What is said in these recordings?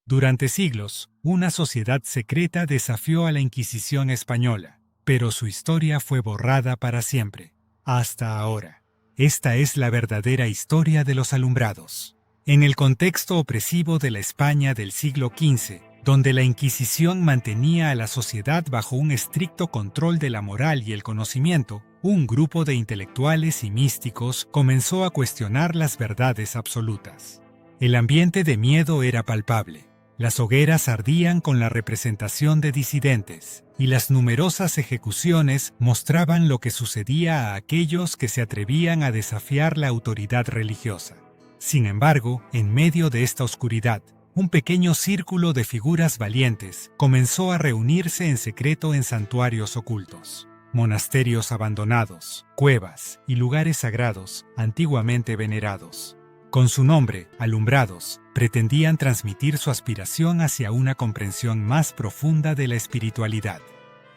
Durante siglos, una sociedad secreta desafió a la Inquisición española, pero su historia fue borrada para siempre. Hasta ahora. Esta es la verdadera historia de los alumbrados. En el contexto opresivo de la España del siglo XV, donde la Inquisición mantenía a la sociedad bajo un estricto control de la moral y el conocimiento, un grupo de intelectuales y místicos comenzó a cuestionar las verdades absolutas. El ambiente de miedo era palpable. Las hogueras ardían con la representación de disidentes, y las numerosas ejecuciones mostraban lo que sucedía a aquellos que se atrevían a desafiar la autoridad religiosa. Sin embargo, en medio de esta oscuridad, un pequeño círculo de figuras valientes comenzó a reunirse en secreto en santuarios ocultos, monasterios abandonados, cuevas y lugares sagrados antiguamente venerados. Con su nombre, alumbrados, pretendían transmitir su aspiración hacia una comprensión más profunda de la espiritualidad.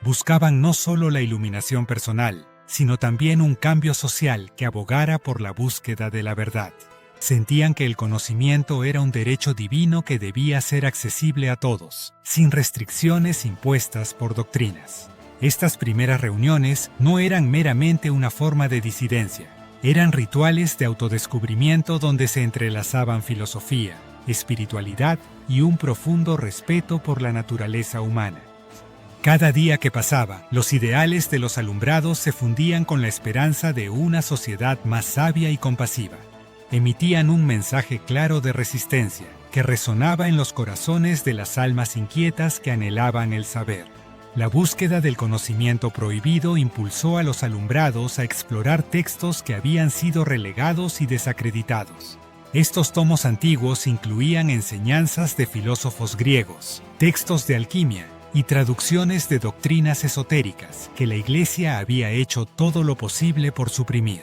Buscaban no solo la iluminación personal, sino también un cambio social que abogara por la búsqueda de la verdad. Sentían que el conocimiento era un derecho divino que debía ser accesible a todos, sin restricciones impuestas por doctrinas. Estas primeras reuniones no eran meramente una forma de disidencia. Eran rituales de autodescubrimiento donde se entrelazaban filosofía, espiritualidad y un profundo respeto por la naturaleza humana. Cada día que pasaba, los ideales de los alumbrados se fundían con la esperanza de una sociedad más sabia y compasiva. Emitían un mensaje claro de resistencia, que resonaba en los corazones de las almas inquietas que anhelaban el saber. La búsqueda del conocimiento prohibido impulsó a los alumbrados a explorar textos que habían sido relegados y desacreditados. Estos tomos antiguos incluían enseñanzas de filósofos griegos, textos de alquimia y traducciones de doctrinas esotéricas que la Iglesia había hecho todo lo posible por suprimir.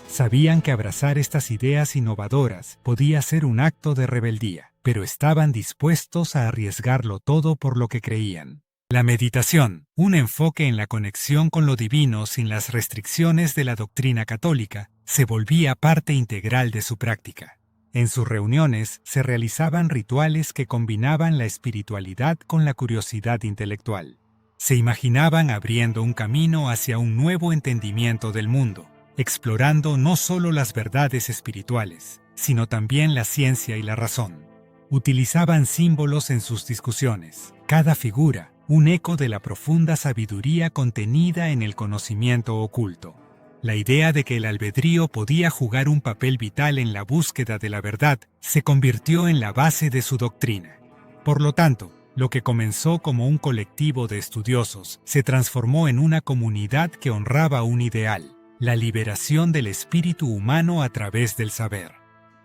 Sabían que abrazar estas ideas innovadoras podía ser un acto de rebeldía, pero estaban dispuestos a arriesgarlo todo por lo que creían. La meditación, un enfoque en la conexión con lo divino sin las restricciones de la doctrina católica, se volvía parte integral de su práctica. En sus reuniones se realizaban rituales que combinaban la espiritualidad con la curiosidad intelectual. Se imaginaban abriendo un camino hacia un nuevo entendimiento del mundo, explorando no solo las verdades espirituales, sino también la ciencia y la razón. Utilizaban símbolos en sus discusiones, cada figura, un eco de la profunda sabiduría contenida en el conocimiento oculto. La idea de que el albedrío podía jugar un papel vital en la búsqueda de la verdad se convirtió en la base de su doctrina. Por lo tanto, lo que comenzó como un colectivo de estudiosos se transformó en una comunidad que honraba un ideal: la liberación del espíritu humano a través del saber.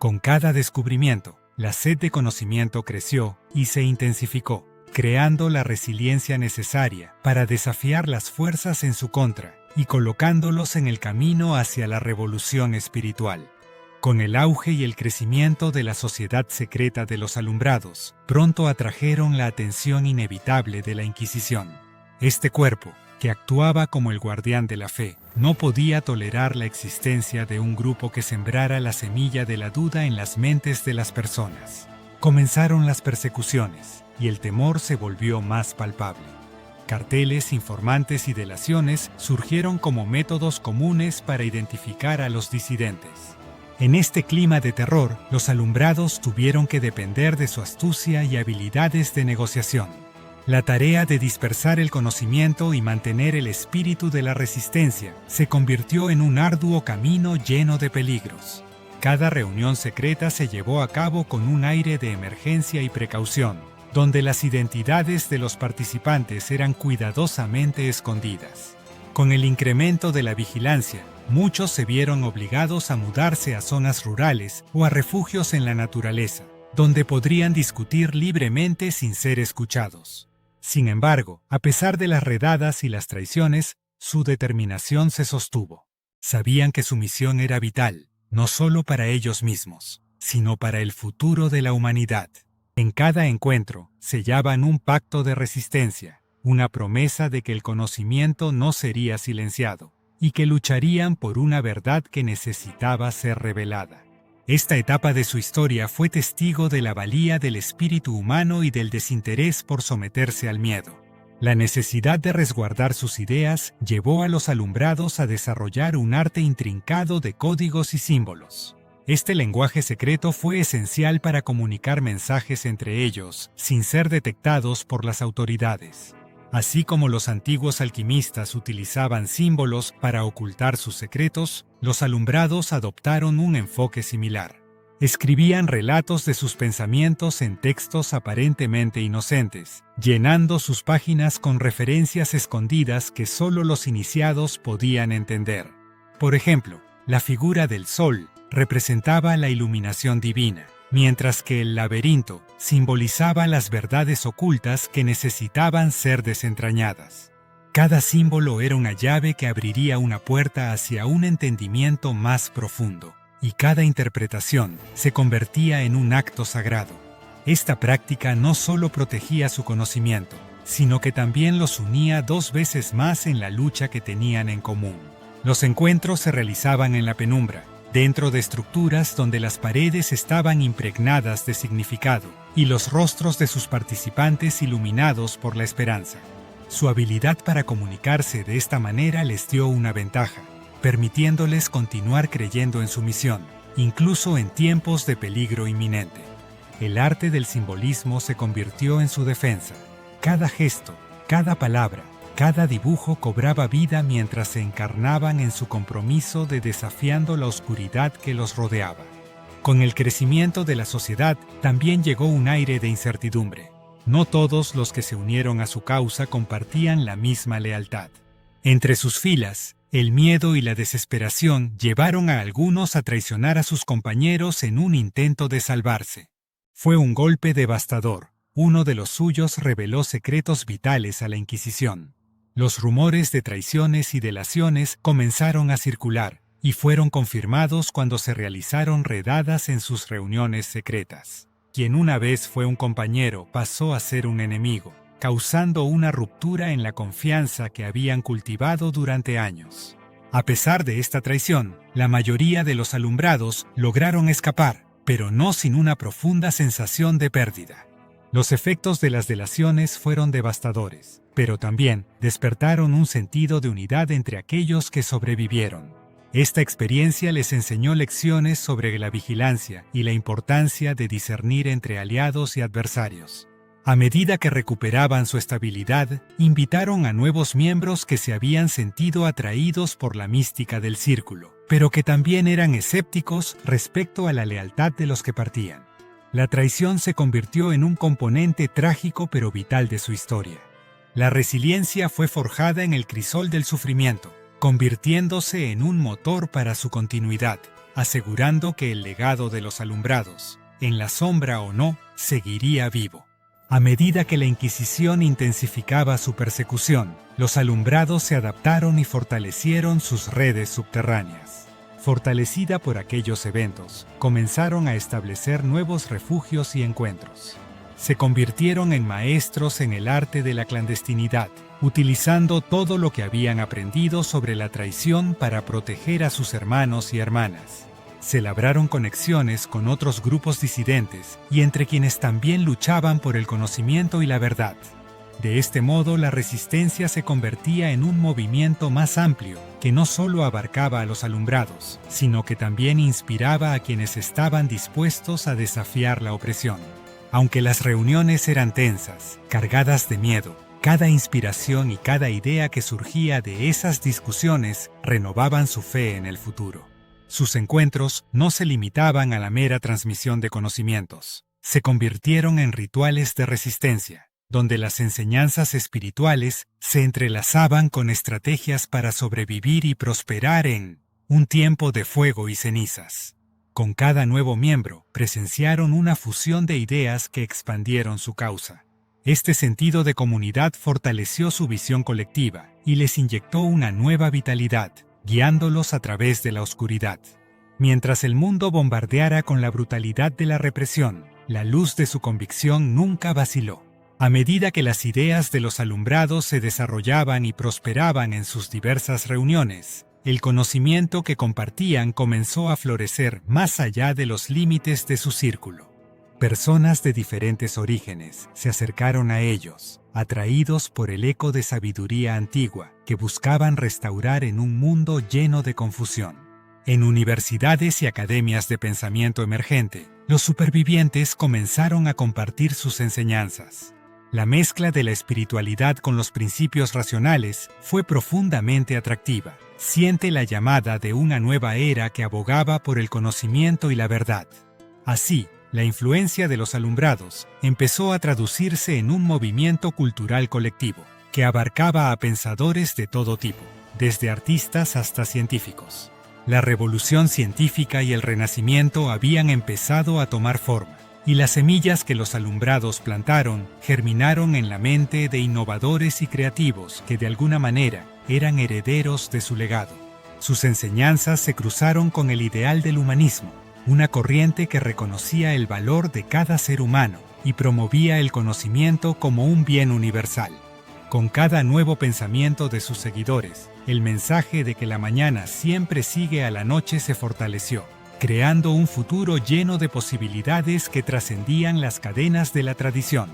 Con cada descubrimiento, la sed de conocimiento creció y se intensificó, creando la resiliencia necesaria para desafiar las fuerzas en su contra y colocándolos en el camino hacia la revolución espiritual. Con el auge y el crecimiento de la sociedad secreta de los alumbrados, pronto atrajeron la atención inevitable de la Inquisición. Este cuerpo, que actuaba como el guardián de la fe, no podía tolerar la existencia de un grupo que sembrara la semilla de la duda en las mentes de las personas. Comenzaron las persecuciones, y el temor se volvió más palpable. Carteles, informantes y delaciones surgieron como métodos comunes para identificar a los disidentes. En este clima de terror, los alumbrados tuvieron que depender de su astucia y habilidades de negociación. La tarea de dispersar el conocimiento y mantener el espíritu de la resistencia se convirtió en un arduo camino lleno de peligros. Cada reunión secreta se llevó a cabo con un aire de emergencia y precaución, donde las identidades de los participantes eran cuidadosamente escondidas. Con el incremento de la vigilancia, muchos se vieron obligados a mudarse a zonas rurales o a refugios en la naturaleza, donde podrían discutir libremente sin ser escuchados. Sin embargo, a pesar de las redadas y las traiciones, su determinación se sostuvo. Sabían que su misión era vital, no solo para ellos mismos, sino para el futuro de la humanidad. En cada encuentro sellaban un pacto de resistencia, una promesa de que el conocimiento no sería silenciado, y que lucharían por una verdad que necesitaba ser revelada. Esta etapa de su historia fue testigo de la valía del espíritu humano y del desinterés por someterse al miedo. La necesidad de resguardar sus ideas llevó a los alumbrados a desarrollar un arte intrincado de códigos y símbolos. Este lenguaje secreto fue esencial para comunicar mensajes entre ellos, sin ser detectados por las autoridades. Así como los antiguos alquimistas utilizaban símbolos para ocultar sus secretos, los alumbrados adoptaron un enfoque similar. Escribían relatos de sus pensamientos en textos aparentemente inocentes, llenando sus páginas con referencias escondidas que solo los iniciados podían entender. Por ejemplo, la figura del sol representaba la iluminación divina, mientras que el laberinto simbolizaba las verdades ocultas que necesitaban ser desentrañadas. Cada símbolo era una llave que abriría una puerta hacia un entendimiento más profundo, y cada interpretación se convertía en un acto sagrado. Esta práctica no solo protegía su conocimiento, sino que también los unía 2 veces más en la lucha que tenían en común. Los encuentros se realizaban en la penumbra, dentro de estructuras donde las paredes estaban impregnadas de significado y los rostros de sus participantes iluminados por la esperanza. Su habilidad para comunicarse de esta manera les dio una ventaja, permitiéndoles continuar creyendo en su misión, incluso en tiempos de peligro inminente. El arte del simbolismo se convirtió en su defensa. Cada gesto, cada palabra, cada dibujo cobraba vida mientras se encarnaban en su compromiso de desafiando la oscuridad que los rodeaba. Con el crecimiento de la sociedad también llegó un aire de incertidumbre. No todos los que se unieron a su causa compartían la misma lealtad. Entre sus filas, el miedo y la desesperación llevaron a algunos a traicionar a sus compañeros en un intento de salvarse. Fue un golpe devastador. Uno de los suyos reveló secretos vitales a la Inquisición. Los rumores de traiciones y delaciones comenzaron a circular y fueron confirmados cuando se realizaron redadas en sus reuniones secretas. Quien una vez fue un compañero pasó a ser un enemigo, causando una ruptura en la confianza que habían cultivado durante años. A pesar de esta traición, la mayoría de los alumbrados lograron escapar, pero no sin una profunda sensación de pérdida. Los efectos de las delaciones fueron devastadores, pero también despertaron un sentido de unidad entre aquellos que sobrevivieron. Esta experiencia les enseñó lecciones sobre la vigilancia y la importancia de discernir entre aliados y adversarios. A medida que recuperaban su estabilidad, invitaron a nuevos miembros que se habían sentido atraídos por la mística del círculo, pero que también eran escépticos respecto a la lealtad de los que partían. La traición se convirtió en un componente trágico pero vital de su historia. La resiliencia fue forjada en el crisol del sufrimiento, convirtiéndose en un motor para su continuidad, asegurando que el legado de los alumbrados, en la sombra o no, seguiría vivo. A medida que la Inquisición intensificaba su persecución, los alumbrados se adaptaron y fortalecieron sus redes subterráneas. Fortalecida por aquellos eventos, comenzaron a establecer nuevos refugios y encuentros. Se convirtieron en maestros en el arte de la clandestinidad, utilizando todo lo que habían aprendido sobre la traición para proteger a sus hermanos y hermanas. Se labraron conexiones con otros grupos disidentes y entre quienes también luchaban por el conocimiento y la verdad. De este modo, la resistencia se convertía en un movimiento más amplio, que no solo abarcaba a los alumbrados, sino que también inspiraba a quienes estaban dispuestos a desafiar la opresión. Aunque las reuniones eran tensas, cargadas de miedo, cada inspiración y cada idea que surgía de esas discusiones renovaban su fe en el futuro. Sus encuentros no se limitaban a la mera transmisión de conocimientos, se convirtieron en rituales de resistencia, donde las enseñanzas espirituales se entrelazaban con estrategias para sobrevivir y prosperar en un tiempo de fuego y cenizas. Con cada nuevo miembro, presenciaron una fusión de ideas que expandieron su causa. Este sentido de comunidad fortaleció su visión colectiva y les inyectó una nueva vitalidad, guiándolos a través de la oscuridad. Mientras el mundo bombardeara con la brutalidad de la represión, la luz de su convicción nunca vaciló. A medida que las ideas de los alumbrados se desarrollaban y prosperaban en sus diversas reuniones, el conocimiento que compartían comenzó a florecer más allá de los límites de su círculo. Personas de diferentes orígenes se acercaron a ellos, atraídos por el eco de sabiduría antigua que buscaban restaurar en un mundo lleno de confusión. En universidades y academias de pensamiento emergente, los supervivientes comenzaron a compartir sus enseñanzas. La mezcla de la espiritualidad con los principios racionales fue profundamente atractiva. Siente la llamada de una nueva era que abogaba por el conocimiento y la verdad. Así, la influencia de los alumbrados empezó a traducirse en un movimiento cultural colectivo, que abarcaba a pensadores de todo tipo, desde artistas hasta científicos. La revolución científica y el renacimiento habían empezado a tomar forma, y las semillas que los alumbrados plantaron germinaron en la mente de innovadores y creativos que de alguna manera eran herederos de su legado. Sus enseñanzas se cruzaron con el ideal del humanismo, una corriente que reconocía el valor de cada ser humano y promovía el conocimiento como un bien universal. Con cada nuevo pensamiento de sus seguidores, el mensaje de que la mañana siempre sigue a la noche se fortaleció, creando un futuro lleno de posibilidades que trascendían las cadenas de la tradición.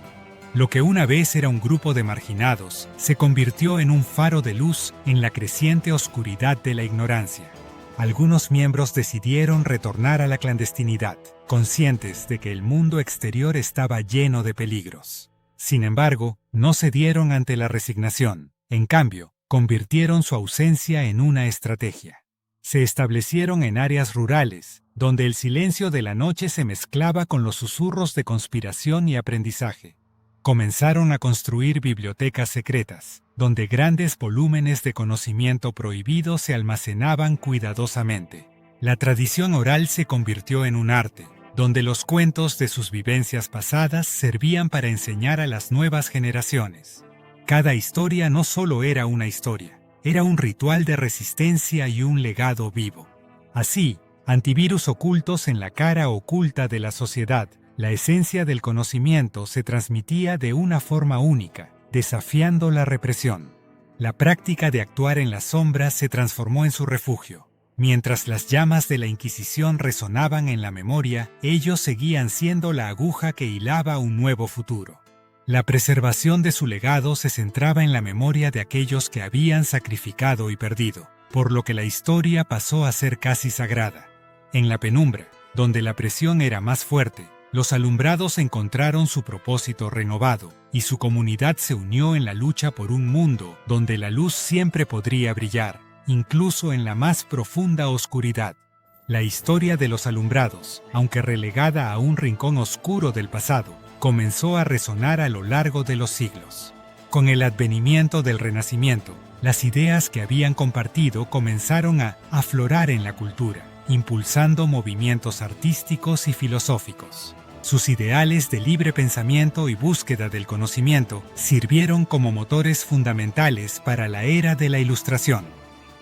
Lo que una vez era un grupo de marginados se convirtió en un faro de luz en la creciente oscuridad de la ignorancia. Algunos miembros decidieron retornar a la clandestinidad, conscientes de que el mundo exterior estaba lleno de peligros. Sin embargo, no cedieron ante la resignación. En cambio, convirtieron su ausencia en una estrategia. Se establecieron en áreas rurales, donde el silencio de la noche se mezclaba con los susurros de conspiración y aprendizaje. Comenzaron a construir bibliotecas secretas, donde grandes volúmenes de conocimiento prohibido se almacenaban cuidadosamente. La tradición oral se convirtió en un arte, donde los cuentos de sus vivencias pasadas servían para enseñar a las nuevas generaciones. Cada historia no solo era una historia, era un ritual de resistencia y un legado vivo. Así, antivirus ocultos en la cara oculta de la sociedad, la esencia del conocimiento se transmitía de una forma única, desafiando la represión. La práctica de actuar en las sombras se transformó en su refugio. Mientras las llamas de la Inquisición resonaban en la memoria, ellos seguían siendo la aguja que hilaba un nuevo futuro. La preservación de su legado se centraba en la memoria de aquellos que habían sacrificado y perdido, por lo que la historia pasó a ser casi sagrada. En la penumbra, donde la presión era más fuerte, los alumbrados encontraron su propósito renovado, y su comunidad se unió en la lucha por un mundo donde la luz siempre podría brillar, incluso en la más profunda oscuridad. La historia de los alumbrados, aunque relegada a un rincón oscuro del pasado, comenzó a resonar a lo largo de los siglos. Con el advenimiento del Renacimiento, las ideas que habían compartido comenzaron a aflorar en la cultura, impulsando movimientos artísticos y filosóficos. Sus ideales de libre pensamiento y búsqueda del conocimiento sirvieron como motores fundamentales para la era de la Ilustración.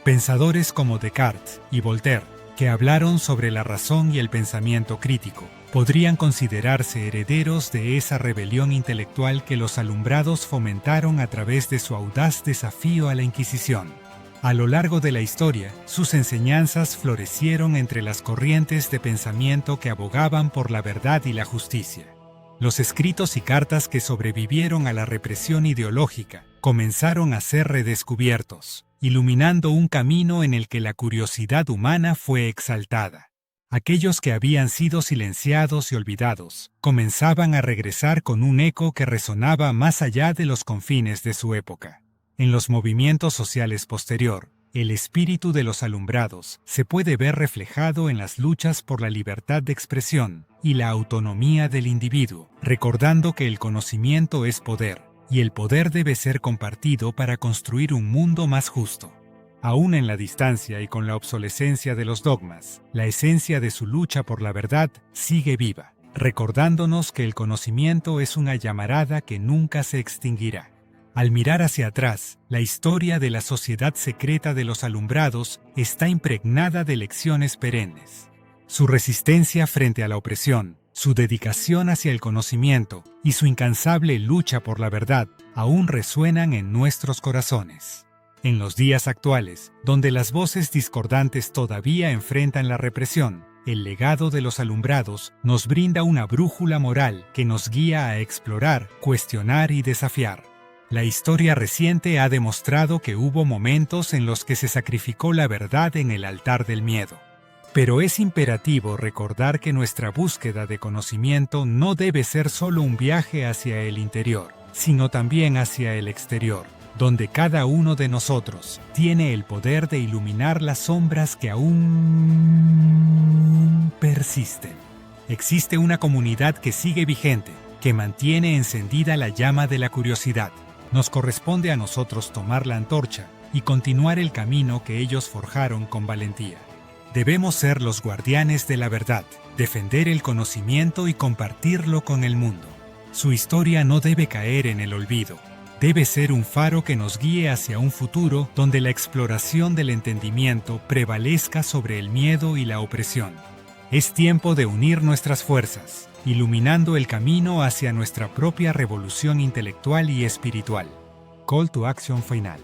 Pensadores como Descartes y Voltaire, que hablaron sobre la razón y el pensamiento crítico, podrían considerarse herederos de esa rebelión intelectual que los alumbrados fomentaron a través de su audaz desafío a la Inquisición. A lo largo de la historia, sus enseñanzas florecieron entre las corrientes de pensamiento que abogaban por la verdad y la justicia. Los escritos y cartas que sobrevivieron a la represión ideológica comenzaron a ser redescubiertos, iluminando un camino en el que la curiosidad humana fue exaltada. Aquellos que habían sido silenciados y olvidados comenzaban a regresar con un eco que resonaba más allá de los confines de su época. En los movimientos sociales posterior, el espíritu de los alumbrados se puede ver reflejado en las luchas por la libertad de expresión y la autonomía del individuo, recordando que el conocimiento es poder, y el poder debe ser compartido para construir un mundo más justo. Aún en la distancia y con la obsolescencia de los dogmas, la esencia de su lucha por la verdad sigue viva, recordándonos que el conocimiento es una llamarada que nunca se extinguirá. Al mirar hacia atrás, la historia de la sociedad secreta de los alumbrados está impregnada de lecciones perennes. Su resistencia frente a la opresión, su dedicación hacia el conocimiento y su incansable lucha por la verdad aún resuenan en nuestros corazones. En los días actuales, donde las voces discordantes todavía enfrentan la represión, el legado de los alumbrados nos brinda una brújula moral que nos guía a explorar, cuestionar y desafiar. La historia reciente ha demostrado que hubo momentos en los que se sacrificó la verdad en el altar del miedo. Pero es imperativo recordar que nuestra búsqueda de conocimiento no debe ser solo un viaje hacia el interior, sino también hacia el exterior, donde cada uno de nosotros tiene el poder de iluminar las sombras que aún persisten. Existe una comunidad que sigue vigente, que mantiene encendida la llama de la curiosidad. Nos corresponde a nosotros tomar la antorcha y continuar el camino que ellos forjaron con valentía. Debemos ser los guardianes de la verdad, defender el conocimiento y compartirlo con el mundo. Su historia no debe caer en el olvido. Debe ser un faro que nos guíe hacia un futuro donde la exploración del entendimiento prevalezca sobre el miedo y la opresión. Es tiempo de unir nuestras fuerzas, iluminando el camino hacia nuestra propia revolución intelectual y espiritual. Call to Action final.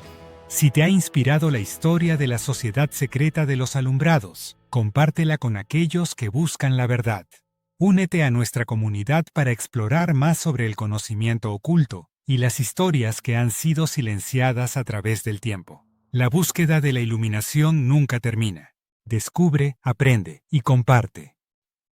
Si te ha inspirado la historia de la sociedad secreta de los alumbrados, compártela con aquellos que buscan la verdad. Únete a nuestra comunidad para explorar más sobre el conocimiento oculto y las historias que han sido silenciadas a través del tiempo. La búsqueda de la iluminación nunca termina. Descubre, aprende y comparte.